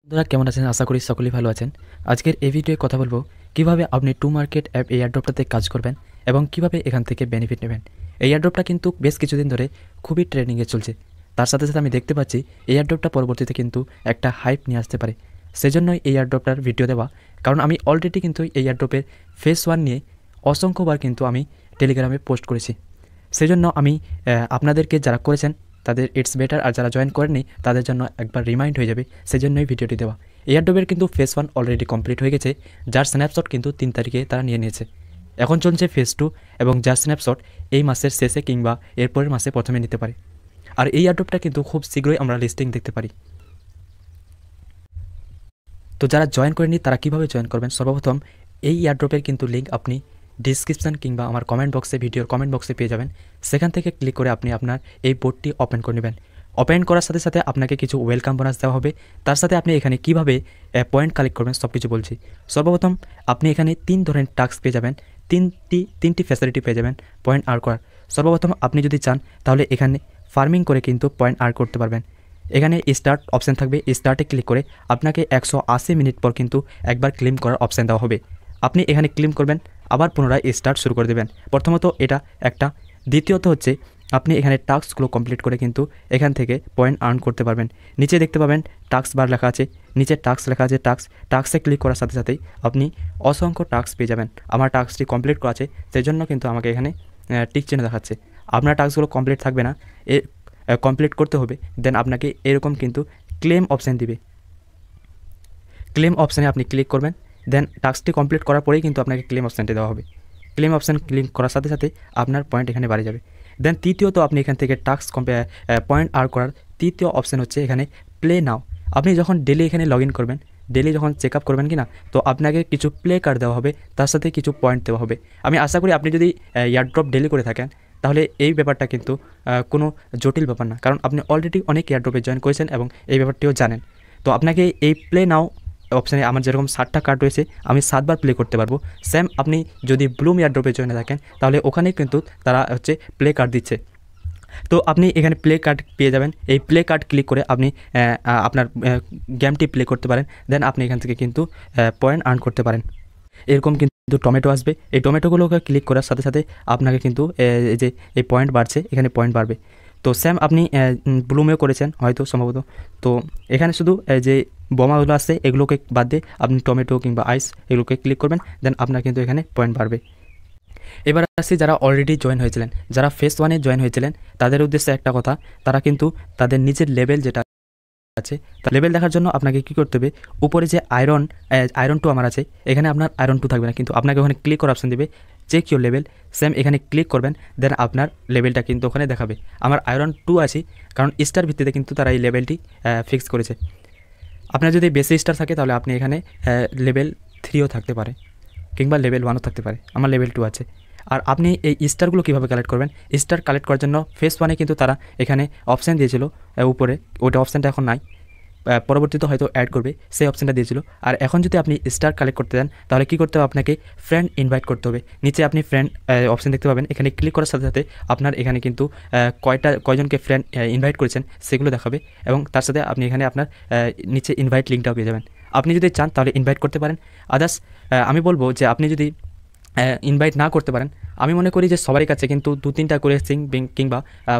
বন্ধুরা কেমন আছেন? আশা করি সকলেই ভালো আছেন। আজকের এই ভিডিওয়ে কথা বলবো কিভাবে আপনি টু মার্কেট অ্যাপ এই এয়ারড্রপটাতে কাজ করবেন এবং কিভাবে এখান থেকে বেনিফিট নেবেন। এই এয়ারড্রপটা কিন্তু বেশ কিছুদিন ধরে খুবই ট্রেন্ডিংয়ে চলছে। তার সাথে সাথে আমি দেখতে পাচ্ছি এই এয়ারড্রপটা পরবর্তীতে কিন্তু একটা হাইপ নিয়ে আসতে পারে। সেজন্যই এই এয়ারড্রপটার ভিডিও দেওয়া, কারণ আমি অলরেডি কিন্তু এই এয়ারড্রপের ফেজ 1 নিয়ে অসংখ্যবার কিন্তু আমি টেলিগ্রামে পোস্ট করেছি। সেজন্য আমি আপনাদেরকে যারা করেছেন তাদের ইটস বেটার, আর যারা জয়েন করেনি তাদের জন্য একবার রিমাইন্ড হয়ে যাবে, সেজন্যই ভিডিওটি দেওয়া। এয়ারড্রপের কিন্তু ফেজ 1 অলরেডি কমপ্লিট হয়ে গেছে, যার স্ন্যাপশট কিন্তু 3 তারিখে তারা নিয়ে নিয়েছে। এখন চলছে ফেজ 2 এবং যার স্ন্যাপশট এই মাসের শেষে কিংবা এরপরের মাসে প্রথমে নিতে পারে। আর এই এয়ারড্রপটা কিন্তু খুব শীঘ্রই আমরা লিস্টিং দেখতে পারি। তো যারা জয়েন করেনি তারা কিভাবে জয়েন করবেন? সর্বপ্রথম এই এয়ারড্রপের কিন্তু লিঙ্ক আপনি ডিসক্রিপশন কিংবা আমার কমেন্ট বক্সে, ভিডিওর কমেন্ট বক্সে পেয়ে যাবেন। সেখান থেকে ক্লিক করে আপনি আপনার এই বোর্ডটি ওপেন করে নেবেন। ওপেন করার সাথে সাথে আপনাকে কিছু ওয়েলকাম বোনাস দেওয়া হবে। তার সাথে আপনি এখানে কিভাবে পয়েন্ট কালেক্ট করবেন সব কিছু বলছি। সর্বপ্রথম আপনি এখানে 3 ধরনের টাস্ক পেয়ে যাবেন, তিনটি ফ্যাসিলিটি পেয়ে যাবেন পয়েন্ট আর্ন করার। সর্বপ্রথম আপনি যদি চান তাহলে এখানে ফার্মিং করে কিন্তু পয়েন্ট আর্ন করতে পারবেন। এখানে স্টার্ট অপশান থাকবে, স্টার্টে ক্লিক করে আপনাকে 180 মিনিট পর কিন্তু একবার ক্লেম করার অপশান দেওয়া হবে। আপনি এখানে ক্লেম করবেন, আবার পুনরায় স্টার্ট শুরু করে দেবেন। প্রথমত এটা একটা। দ্বিতীয়ত হচ্ছে আপনি এখানে টাস্কগুলো কমপ্লিট করে কিন্তু এখান থেকে পয়েন্ট আর্ন করতে পারবেন। নিচে দেখতে পাবেন টাস্ক বার লেখা আছে, নিচে টাস্ক লেখা আছে। টাস্কে ক্লিক করার সাথে সাথেই আপনি অসংখ্য টাস্ক পেয়ে যাবেন। আমার টাস্কটি কমপ্লিট করা আছে, সেই জন্য কিন্তু আমাকে এখানে টিক চিহ্ন দেখাচ্ছে। আপনার টাস্কগুলো কমপ্লিট থাকবে না, কমপ্লিট করতে হবে। দেন আপনাকে এরকম কিন্তু ক্লেম অপশান দিবে। ক্লেম অপশানে আপনি ক্লিক করবেন, দেন টাস্কটি কমপ্লিট করার পরেই কিন্তু আপনাকে ক্লেম অপশানটি দেওয়া হবে। ক্লেম অপশান ক্লিক করার সাথে সাথে আপনার পয়েন্ট এখানে বাড়ে যাবে। দেন তৃতীয়ত আপনি এখান থেকে টাস্ক পয়েন্ট আর্ন করার তৃতীয় অপশান হচ্ছে এখানে প্লে নাও। আপনি যখন ডেলি এখানে লগ ইন করবেন, ডেলি যখন চেক আপ করবেন কি না, তো আপনাকে কিছু প্লে কার্ড দেওয়া হবে, তার সাথে কিছু পয়েন্ট দেওয়া হবে। আমি আশা করি আপনি যদি এয়ারড্রপ ডেলি করে থাকেন তাহলে এই ব্যাপারটা কিন্তু কোনো জটিল ব্যাপার না, কারণ আপনি অলরেডি অনেক এয়ারড্রপে জয়েন করেছেন এবং এই ব্যাপারটিও জানেন। তো আপনাকে এই প্লে নাও অপশানে আমার যেরকম 60টা কার্ড রয়েছে, আমি 7বার প্লে করতে পারবো। সেম আপনি যদি ব্লুম এয়ারড্রপে জয়েনে থাকেন তাহলে ওখানে কিন্তু তারা হচ্ছে প্লে কার্ড দিচ্ছে। তো আপনি এখানে প্লে কার্ড পেয়ে যাবেন। এই প্লে কার্ড ক্লিক করে আপনি আপনার গেমটি প্লে করতে পারেন। দেন আপনি এখান থেকে কিন্তু পয়েন্ট আর্ন করতে পারেন। এরকম কিন্তু টমেটো আসবে, এই টমেটোগুলোকে ক্লিক করার সাথে সাথে আপনাকে কিন্তু এই যে এই পয়েন্ট বাড়ছে, এখানে পয়েন্ট বাড়বে। তো স্যাম আপনি ব্লুমেও করেছেন হয়তো সম্ভবত। তো এখানে শুধু যে বোমাগুলো আসছে এগুলোকে বাদ দিয়ে আপনি টমেটো কিংবা আইস এগুলোকে ক্লিক করবেন, দেন আপনার কিন্তু এখানে পয়েন্ট বাড়বে। এবার আসছি যারা অলরেডি জয়েন হয়েছিলেন, যারা ফেজ 1-এ জয়েন হয়েছিলেন তাদের উদ্দেশ্যে একটা কথা। তারা কিন্তু তাদের নিজের লেভেল যেটা আছে তার লেভেল দেখার জন্য আপনাকে কী করতে হবে, উপরে যে আয়রন 2 আমার আছে, এখানে আপনার আয়রন 2 থাকবে না, কিন্তু আপনাকে ওখানে ক্লিক করার অপশান দেবে চেক ইউর লেভেল। সেম এখানে ক্লিক করবেন, দেন আপনার লেভেলটা কিন্তু ওখানে দেখাবে। আমার আয়রন 2 আছে, কারণ স্টার ভিত্তিতে কিন্তু তারা এই লেভেলটি ফিক্স করেছে। আপনার যদি বেশি স্টার থাকে তাহলে আপনি এখানে লেভেল 3ও থাকতে পারে কিংবা লেভেল 1ও থাকতে পারে। আমার লেভেল 2 আছে। আর আপনি এই স্টারগুলো কীভাবে কালেক্ট করবেন? স্টার কালেক্ট করার জন্য ফেজ 1-এ কিন্তু তারা এখানে অপশান দিয়েছিল উপরে, ওইটা অপশানটা এখন নাই, পরবর্তীতে হয়তো অ্যাড করবে, সেই অপশানটা দিয়েছিল। আর এখন যদি আপনি স্টার কালেক্ট করতে চান তাহলে কী করতে হবে, আপনাকে ফ্রেন্ড ইনভাইট করতে হবে। নিচে আপনি ফ্রেন্ড অপশান দেখতে পাবেন, এখানে ক্লিক করার সাথে সাথে আপনার এখানে কিন্তু কয়জনকে ফ্রেন্ড ইনভাইট করেছেন সেগুলো দেখাবে, এবং তার সাথে আপনি এখানে আপনার নিচে ইনভাইট লিঙ্কটাও পেয়ে যাবেন। আপনি যদি চান তাহলে ইনভাইট করতে পারেন। আদার্স আমি বলবো যে আপনি যদি ইনভাইট না করতে পারেন, আমি মনে করি যে সবারই কাছে কিন্তু 2-3টা করে সিম কিংবা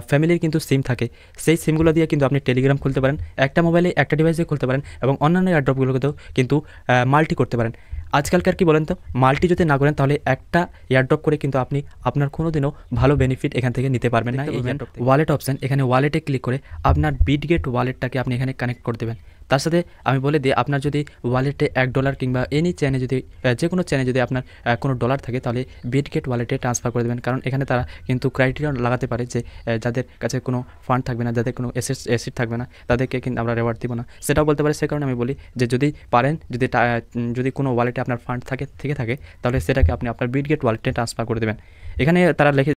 ফ্যামিলির কিন্তু সিম থাকে, সেই সিমগুলো দিয়ে কিন্তু আপনি টেলিগ্রাম খুলতে পারেন, একটা মোবাইলে একটা ডিভাইসে খুলতে পারেন, এবং অন্যান্য এয়ারড্রপগুলোকেও কিন্তু মাল্টি করতে পারেন। আজকালকার কি বলেন তো, মাল্টি যদি না করেন তাহলে একটা এয়ারড্রপ করে কিন্তু আপনি আপনার কোনো দিনও ভালো বেনিফিট এখান থেকে নিতে পারবেন না। এই ওয়ালেট অপশান, এখানে ওয়ালেটে ক্লিক করে আপনার বিটগেট ওয়ালেটটাকে আপনি এখানে কানেক্ট করে দেবেন। তার সাথে আমি বলে দিই, আপনার যদি ওয়ালেটে $1 কিংবা এনি চেনে যদি যে কোনো চেনে যদি আপনার কোনো ডলার থাকে তাহলে বিটগেট ওয়ালেটে ট্রান্সফার করে দেবেন, কারণ এখানে তারা কিন্তু ক্রাইটেরিয়া লাগাতে পারে যে যাদের কাছে কোনো ফান্ড থাকবে না, যাদের কোনো অ্যাসেট থাকবে না, তাদেরকে কিন্তু আমরা রেওয়ার্ড দিব না, সেটাও বলতে পারে। সে কারণে আমি বলি যে যদি পারেন, যদি কোনো ওয়ালেটে আপনার ফান্ড থেকে থাকে তাহলে সেটাকে আপনি আপনার বিটগেট ওয়ালেটে ট্রান্সফার করে দেবেন। এখানে তারা লিখে